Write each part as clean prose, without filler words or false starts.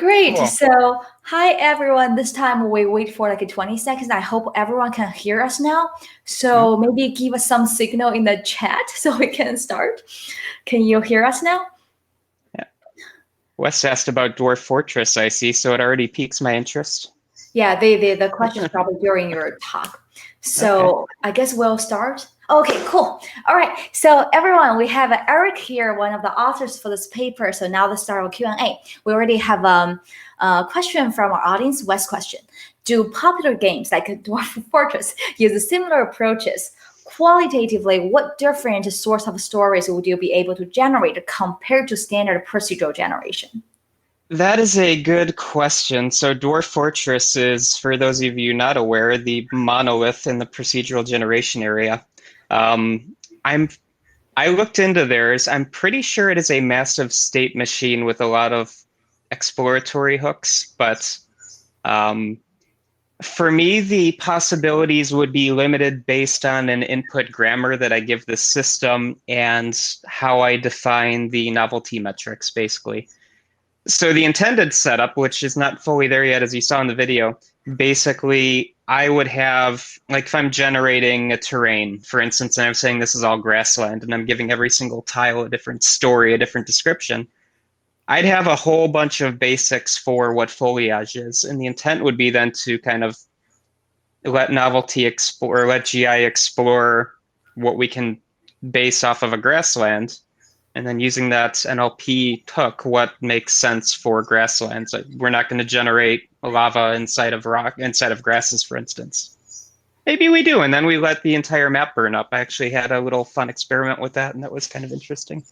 Great. Cool. So, hi everyone. This time we wait for like 20 seconds. I hope everyone can hear us now. So maybe give us some signal in the chat so we can start. Can you hear us now? Yeah. Wes asked about Dwarf Fortress, I see, so it already piques my interest. Yeah, the question is probably during your talk. So Okay. I guess we'll start. Okay, cool. All right. So everyone, we have Erik here, one of the authors for this paper. So now let's start with Q&A. We already have a question from our audience, West question. Do popular games like Dwarf Fortress use similar approaches? Qualitatively, what different source of stories would you be able to generate compared to standard procedural generation? That is a good question. So Dwarf Fortress is, for those of you not aware, the monolith in the procedural generation area. Um, I'm I looked into theirs. I'm pretty sure it is a massive state machine with a lot of exploratory hooks, but um, for me, the possibilities would be limited based on an input grammar that I give the system and how I define the novelty metrics, basically. So the intended setup, which is not fully there yet, as you saw in the video, basically I would have, like if I'm generating a terrain, for instance, and I'm saying this is all grassland, and I'm giving every single tile a different story, a different description, I'd have a whole bunch of basics for what foliage is. And the intent would be then to kind of let novelty explore, or let GI explore what we can base off of a grassland, and then using that NLP hook, what makes sense for grasslands. Like, we're not going to generate lava inside of rock, inside of grasses, for instance. Maybe we do, and then we let the entire map burn up. I actually had a little fun experiment with that, and that was kind of interesting.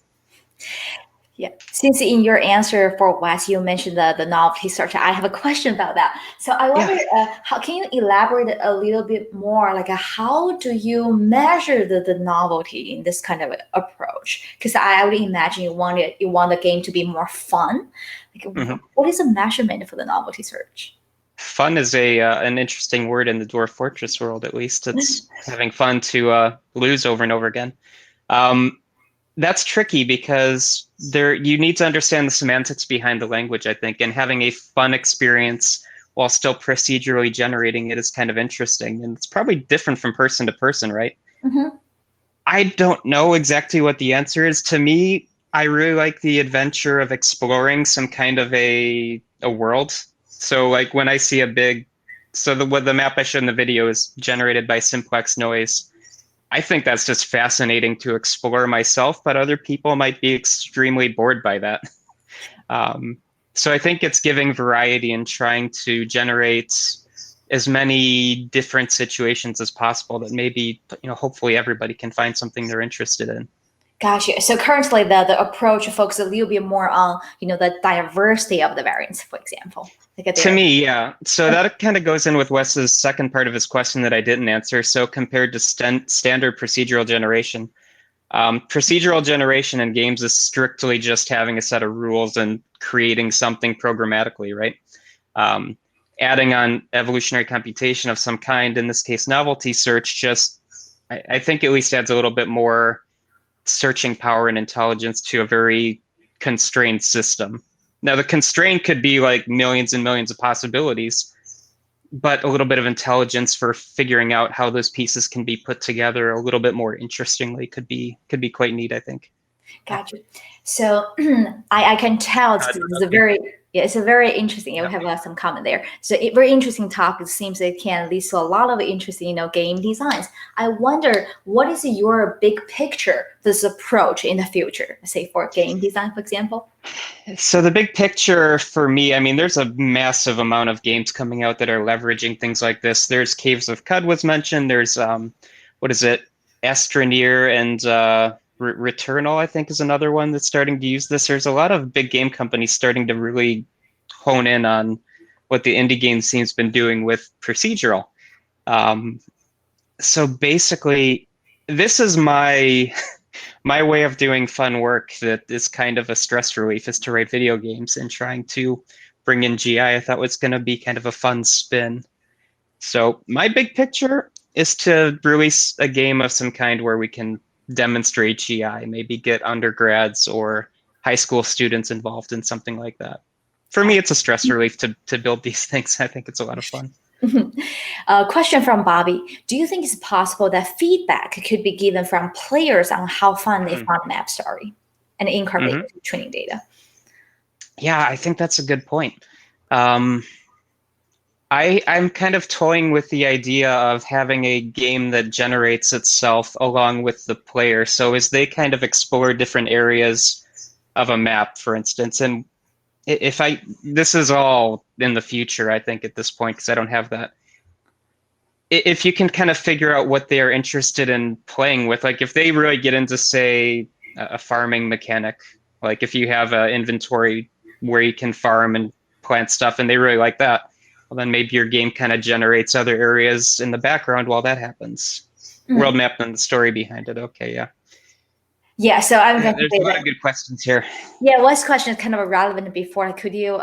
Yeah, since in your answer for Wes, you mentioned the novelty search, I have a question about that. So I wonder, how can you elaborate a little bit more? Like, how do you measure the novelty in this kind of approach? Because I would imagine you want the game to be more fun. Like, what is the measurement for the novelty search? Fun is an interesting word in the Dwarf Fortress world, at least. It's having fun to lose over and over again. That's tricky because you need to understand the semantics behind the language, I think, and having a fun experience while still procedurally generating it is kind of interesting. And it's probably different from person to person, right? I don't know exactly what the answer is. To me, I really like the adventure of exploring some kind of a world. So like when I see what the map I showed in the video is generated by simplex noise. I think that's just fascinating to explore myself, but other people might be extremely bored by that. So I think it's giving variety and trying to generate as many different situations as possible that maybe, hopefully everybody can find something they're interested in. Gotcha. So currently the approach focuses a little bit more on, the diversity of the variants, for example. To me, yeah. So that kind of goes in with Wes's second part of his question that I didn't answer. So compared to standard procedural generation, procedural generation in games is strictly just having a set of rules and creating something programmatically, right? Adding on evolutionary computation of some kind, in this case, novelty search, I think at least adds a little bit more searching power and intelligence to a very constrained system. Now, the constraint could be like millions and millions of possibilities, but a little bit of intelligence for figuring out how those pieces can be put together a little bit more interestingly could be quite neat, I think. Gotcha. So I can tell it's a very interesting. Yep. We have some comment there. So a very interesting topic. It seems it can lead to a lot of interesting, game designs. I wonder, what is your big picture, this approach in the future, say for game design, for example? So the big picture for me, I mean, there's a massive amount of games coming out that are leveraging things like this. There's Caves of Cud was mentioned. There's Astroneer and Returnal, I think, is another one that's starting to use this. There's a lot of big game companies starting to really hone in on what the indie game scene's been doing with procedural. So basically, this is my way of doing fun work that is kind of a stress relief, is to write video games, and trying to bring in GI I thought was going to be kind of a fun spin. So my big picture is to release a game of some kind where we can demonstrate GI, maybe get undergrads or high school students involved in something like that. for me, it's a stress relief to build these things. I think it's a lot of fun. Question from Bobby. Do you think it's possible that feedback could be given from players on how fun they found map story and incorporate into training data? Yeah, I think that's a good point. I'm kind of toying with the idea of having a game that generates itself along with the player. So as they kind of explore different areas of a map, for instance, and this is all in the future, I think, at this point, because I don't have that. If you can kind of figure out what they're interested in playing with, like if they really get into, say, a farming mechanic, like if you have an inventory where you can farm and plant stuff and they really like that, well, then maybe your game kind of generates other areas in the background while that happens. World map and the story behind it. Okay, yeah. Yeah, so I'm going to there's a lot of good questions here. Yeah, Wes' question is kind of relevant before. Could you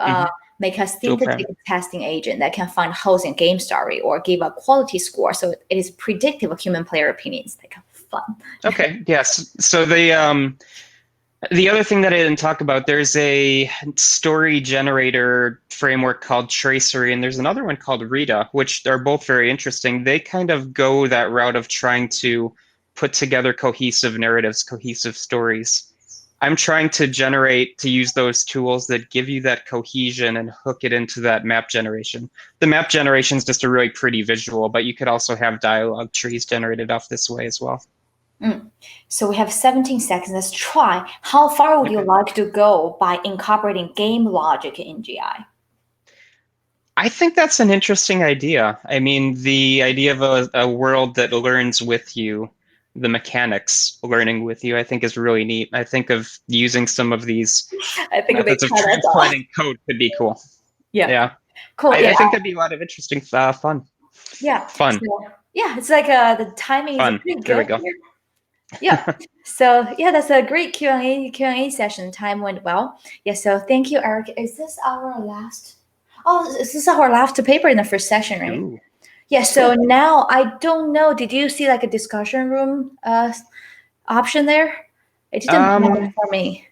make a synthetic testing agent that can find holes in game story or give a quality score so it is predictive of human player opinions? Like fun. Okay, yes. So the other thing that I didn't talk about, there's a story generator framework called Tracery, and there's another one called Rita, which are both very interesting. They kind of go that route of trying to put together cohesive narratives, cohesive stories. I'm trying to use those tools that give you that cohesion and hook it into that map generation. The map generation is just a really pretty visual, but you could also have dialogue trees generated off this way as well. So we have 17 seconds. Let's try. How far would you like to go by incorporating game logic in GI? I think that's an interesting idea. I mean, the idea of a world that learns with you, the mechanics learning with you, I think is really neat. I think of using some of these methods of transplanting code could be cool. Yeah. Cool. I think that'd be a lot of interesting fun. Yeah. Fun. So, yeah, it's like the timing is pretty good. There we go. Here. Yeah. So yeah, that's a great Q&A session. Time went well. Yeah. So thank you, Erik. Is this our last? Oh, this is our last paper in the first session, right? Ooh. Yeah. So now I don't know. Did you see like a discussion room option there? It didn't happen for me.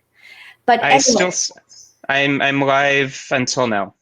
But anyway. I'm live until now.